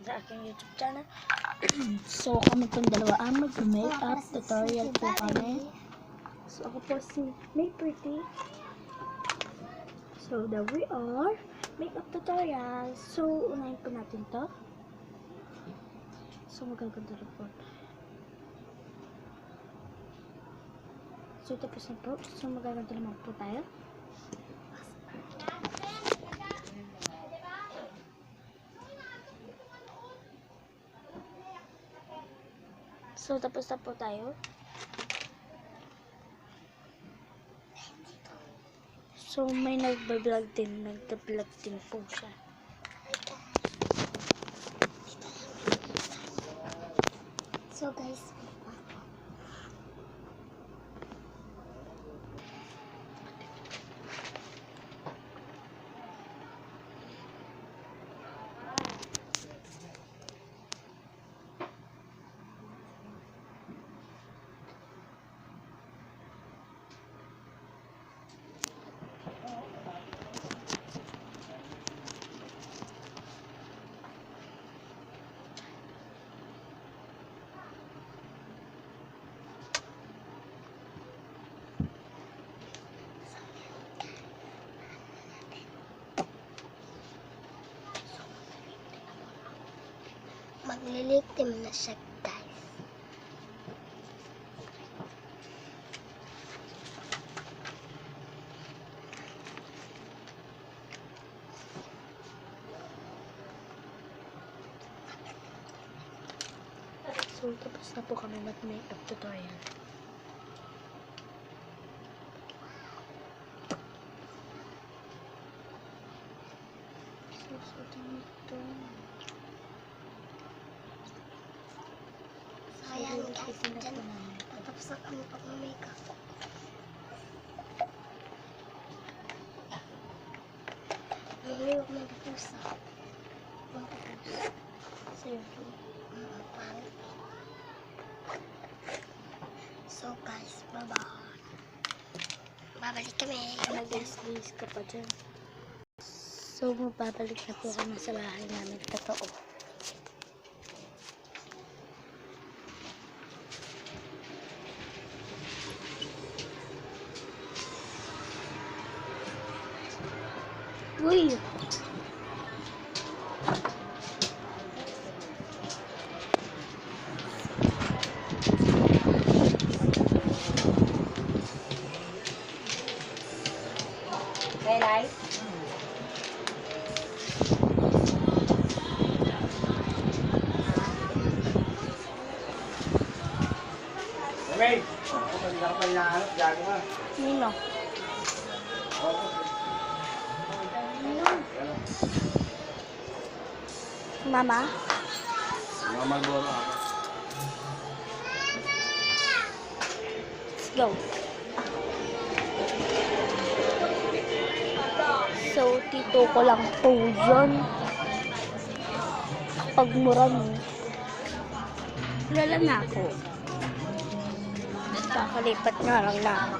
sa aking YouTube channel. So, kami pong dalawa ang mag-makeup tutorial po kami. So, ako po si May Pretty. So, there we are. Makeup tutorial. So, unahin po natin to. So, magaganda rin po. So, tapos na po. So, magaganda naman po tayo. So, tapos na po tayo. So, may nagbablog din. Nagbablog din po siya. So, guys, maglilitim na siya, guys. So, tapos na po kami mag-makeup tutorial. So, dito. So, ayan, guys, dyan. Tapos na kami pag-makeup. Huwag mag-tapos na. So, guys, bye-bye. Babalik kami. Nag-guess ka pa dyan. So, mababalik na po kami sa bahay namin. Totoo. Uy! Relay? May, hindi ka pa hinahanap, gago ka. Nino? Mama? Mga Malboro ako. Let's go. So, tito ko lang po yun. Pagmura mo. Wala na ako. Kakalipat nga lang na.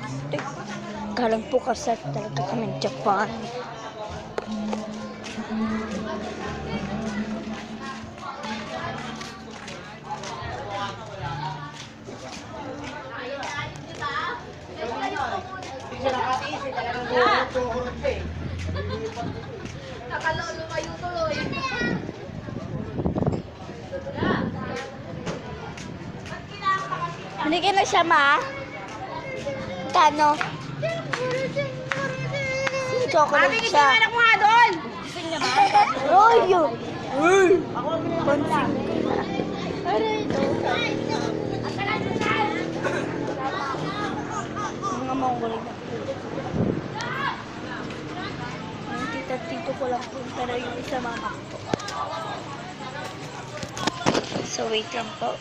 Galang po kasi talaga kami Japan. Nakalolo kayo tuloy. Binigyan na siya, ma? Kano? Chocolate siya. Anak mo nga doon! Royo! Ponsing. Mga mongolay na po. Yung tita-tito ko lang po, pero yung isa mama ko. So, wait lang po.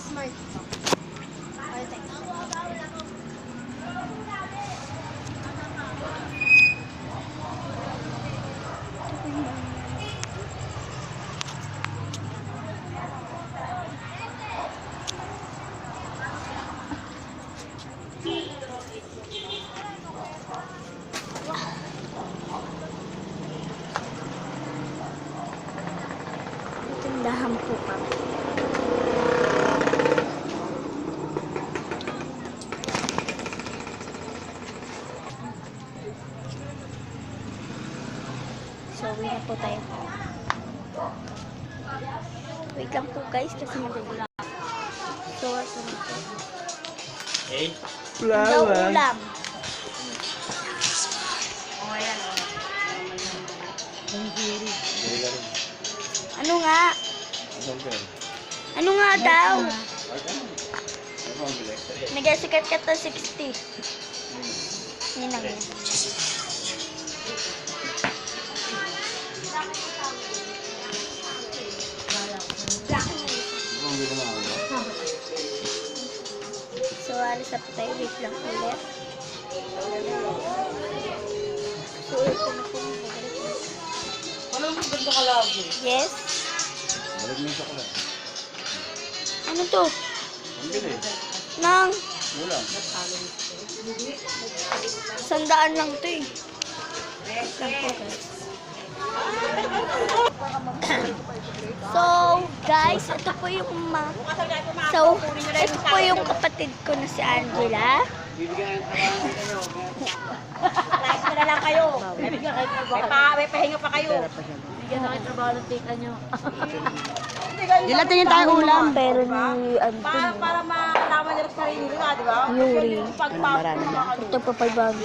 Smart. tayo. Wait lang po guys, kasi madali. So, ito na po. Eh? Daw ulam. Ano nga? Ano nga daw? Nagasikat ka to 60. Yan lang yan. So, alis na po tayo. Wait lang ulit. So, ito na po. Ano mo ganda ka lagi? Yes? Balik mo yung chocolate. Ano to? Ang bilis. Nang Ulam. 100 lang to eh. Wait lang po guys. So, guys, ito po yung ito po yung kapatid ko na si Angela. Bibigyan ng trabaho Rice na lang kayo. May pahinga pa kayo. Bigyan na kayo trabaho ng tita nyo. Dilatin yung tayo ulam. Pero ni Para malaman nila sa sarili nila, di ba? Yuri. Marami na. Ito pa 500.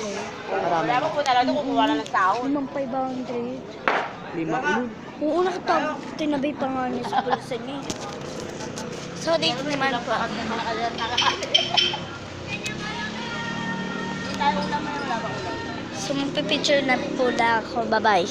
Wala mo po talaga kumuha lang ng tao. Anong 500? Oo, tinabi pa nga niya sa pulsa niya. So, dito naman po. So, magpipicture na po na ako. Bye-bye.